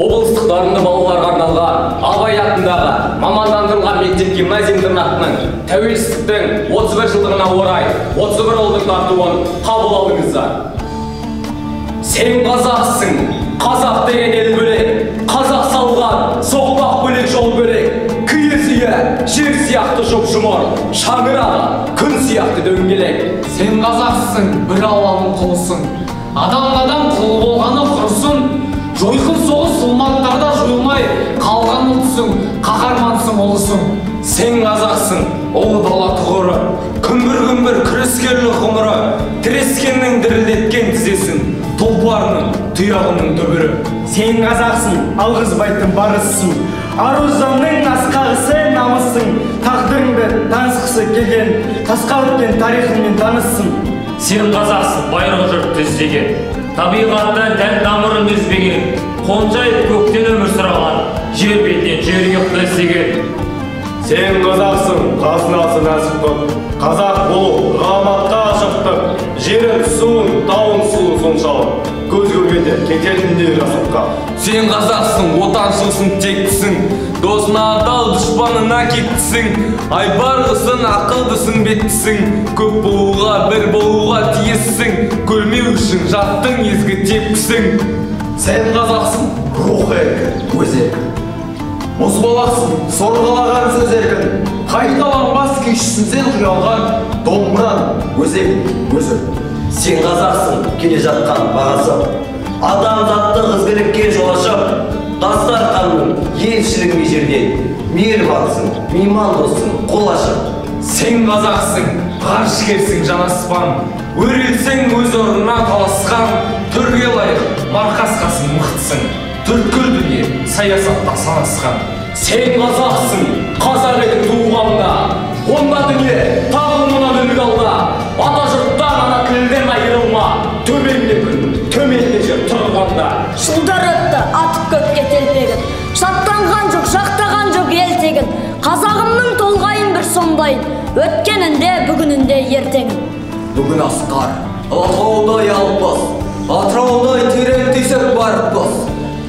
облыстық дарынды балаларға арналған Абай атындағы мамандандырылған мектеп-гимназия интернатының тәуелсіздіктің 31 жылдығына орай 31 ұлдың тартуын қабыл алыңыздар. Сен қазақсың, қазақ деген ел бөлек, қазақ салған соқпақ бөлек жол бөлек. Киіз үйі жер сияқты жұп-жұмыр, шаңырағы күн сияқты дөңгелек. Сен қазақсың, бір алланың құлысың, адам құл болғаны құрысын. Жойқын соғыс зұлматтарда жойылмай қалған ұлтсың, қаһармансың ұлысың. Сен қазақсың, ұлы дала тұғыры, күмбір-күмбір күрескерлік ғұмыры, тірескеннің дірілдеткен тізесін, тұлпарының тұяғының дүбірі. Сен қазақсың, алғызбайтын барысың, арузанның асқағысы намысың, тағдырыңды танысқысы келген, тасқа өткен тарихыңмен танысың. Сен қазақсың, байырғы жұрт іздеген, табиғаттан тән тамырын үзбеген, қонжайып көктен өмір сұраған, жер бетінен жерұйықты іздеген. Сен қазақсың, қазынасы нәсіп көп, қазақ болу ғаламатқа ашықтық, жерін, суын, тауын сұлу соншалық, көз көргенде кететіндей жасыққа. Сен қазақсың, отаншылсың, тектісің, досына адал, дұшпанына кеттісің, айбарлысың, ақылдысың, беттісің, көп болуға, бір болуға тиіссің, көрмеу үшін жаттың езгі тепкісің. Сен қазақсың, рух еркін, өз еркін. Мұз балақсың, сорғалаған сөз еркін, қайталанбас күйшісін сен құйалған, домбыран, өзегін, өзі. Сен қазақсың, келе жатқан бағасы, адамзаттық ізгілікке жол ашып, дастарханның елшілігіне жерде, мейірбансың, мейман досың, қол ашып. Сен қазақсың, ғарышкерсің, жанаспан, өрелсең өз орнына таласқан, түрге лайық марқасқасың, мықтысың, түрткіл дүние саясатта санасқан. Сен қазақсың, қазақ едің туғанда, онда дүние тағылымына бүлік алда, ата жұрттан, ана тілден айырылма, төменде күн, төменде жер тұрғанда. Жылдар өтті атып көкке телпегін, шаттанған жоқ, жақтаған жоқ ел тегін. Қазағымның толғайын бір сомдайын, өткенінде, бүгінінде, ертеңін. Бүгін асқар, Алатаудай алпас, Атыраудай терең тесік барықпас,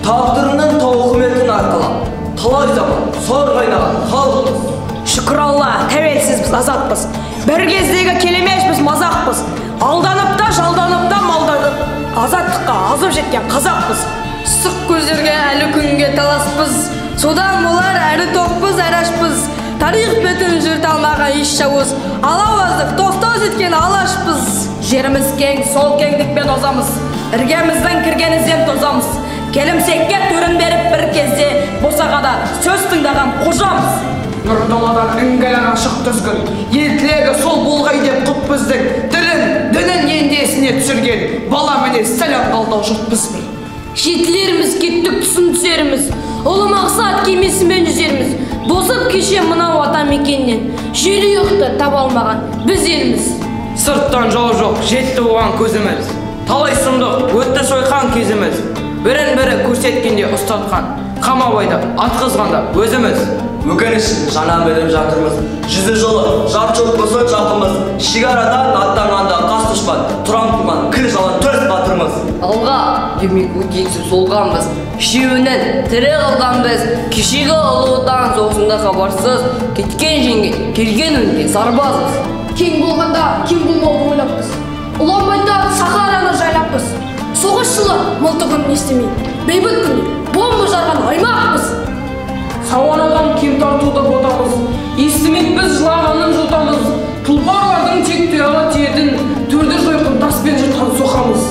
тағдырының тауқыметін арқалап, талай заман сор қайнаған халықпыз. Шүкір Алла, тәуелсізбіз, азатпыз. Бір кездегі келемешпіз, мазақпыз. Алданып та, жалданып та малдадық, азаттыққа азып жеткен қазақпыз. Сұқ көздерге әлі күнге таласпыз, содан болар әрі тоқпыз, әрі ашпыз. Тарих бетін жүрт алмаған еш жауыз, алауаздық тоқтау еткен алашпыз. Жеріміз кең, сол кеңдікпен озамыз, іргеміздің кірген ізден тозамыз. Келімсекке төрін беріп бір кезде, босағада сөз тыңдаған қожамыз. Нұр даладан іңгәлән ашық түзгін, ел тілегі сол болғай деп құт біздің, тілін, дінін ендесіне түсірген, бала міне сәлем қалдау жұртпыз бір. Жетілеріміз, кеттік тұсын түсеріміз, ұлы мақсат кемесімен жүзеріміз, босып кеше мынау ата мекеннен, жері ұйықты таба алмаған біз еліміз. Сырттан жол жоқ, жетті оған көзіміз, талай сұмдық, өтті сойқан кезіміз, бірін-бірі көрсеткенде ұстатқан, қамабайды атқызғанда өзіміз. Өкінішін жана бөліп жатырмыз, жүзі жолы жат жұрт болсын жақымыз, шекарадан аттанғанда қас дұшпан, тұрам туған кіл жалан төс батырмыз. Алға демек өтексіз солғанбыз, үшеуінен тірі қалғанбыз, кешегі ұлы отан соғысында хабарсыз, кеткен жеңген, келген өнге сарбазбыз. Кең болғанда кең болмауды ойлаппыз, ұланбайда Сахараны жайлаппыз. Соғыс жылы мылтығын естімей, бейбіт күнде бомба жарған аймақпыз. Сауанадан кем тартуды ботамыз, естімек біз жылағанын жұтамыз, тұлпарлардың тек тұяға тиетін, төрді жойқын таспен жұртқан соқамыз.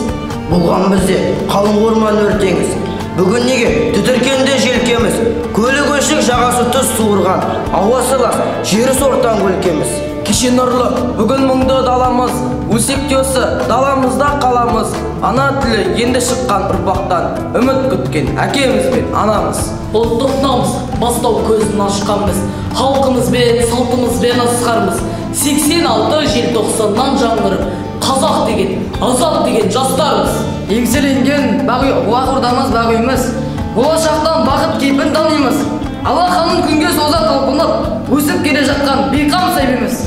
Болған бізде қалың орман өртеңіз, бүгін неге түтіркенде желкеміз, көлі көшік жағасы тұз суырған, ауасы лас, жері сортан көлкеміз. Кеше нұрлы, бүгін мұңды даламыз, өсек төсі даламызда қаламыз, ана тілі енді шыққан ұрпақтан, үміт күткен әкеміз бен анамыз. Ұлттық намыс бастау көзін ашқанбыз, халқымызбен, салтымызбен асқармыз. 86 желтоқсаннан жаңғырып, қазақ деген, азат деген жастармыз. Еңселенген уақ ұрдамыз бағымыз, болашақтан бақыт кейпін танимыз. Алақанын күнге соза талпынып, өсіп келе жатқан бейқам сәбеміз.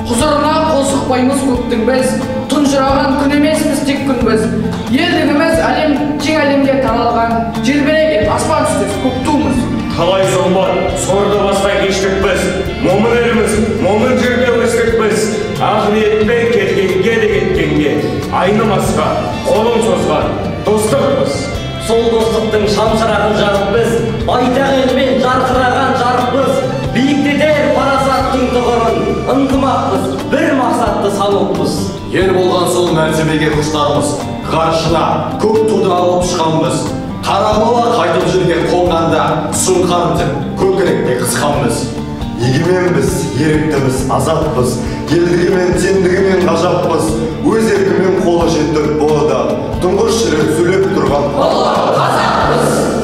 Құзырына қол сұқпаймыз көктің біз, тұнжыраған күн емеспіз тек күн біз. Елдігіміз әлем, кең әлемге таралған, желбірей айнымасқа қолын созған достықпыз. Сол достықтың шамшырағын жағып біз, байтақ жарқыраған жарықпыз, биіктетер парасаттың тұғырын, ынтымақпыз, бір мақсатты салыппыз. Ер болған сол мәртебеге құштармыз, ғарышына көк туды алып шығамыз. Қара бала қайтып жерге қонғанда, сұңқар тіп, көкіректе қысқанбыз. Егеменбіз, еріктіміз, азатпыз, елдігімен, тендігімен ғажаппыз, өз еркімен қолы жетіп бода, тұңғыш рет сөйлеп тұрған қазақпыз.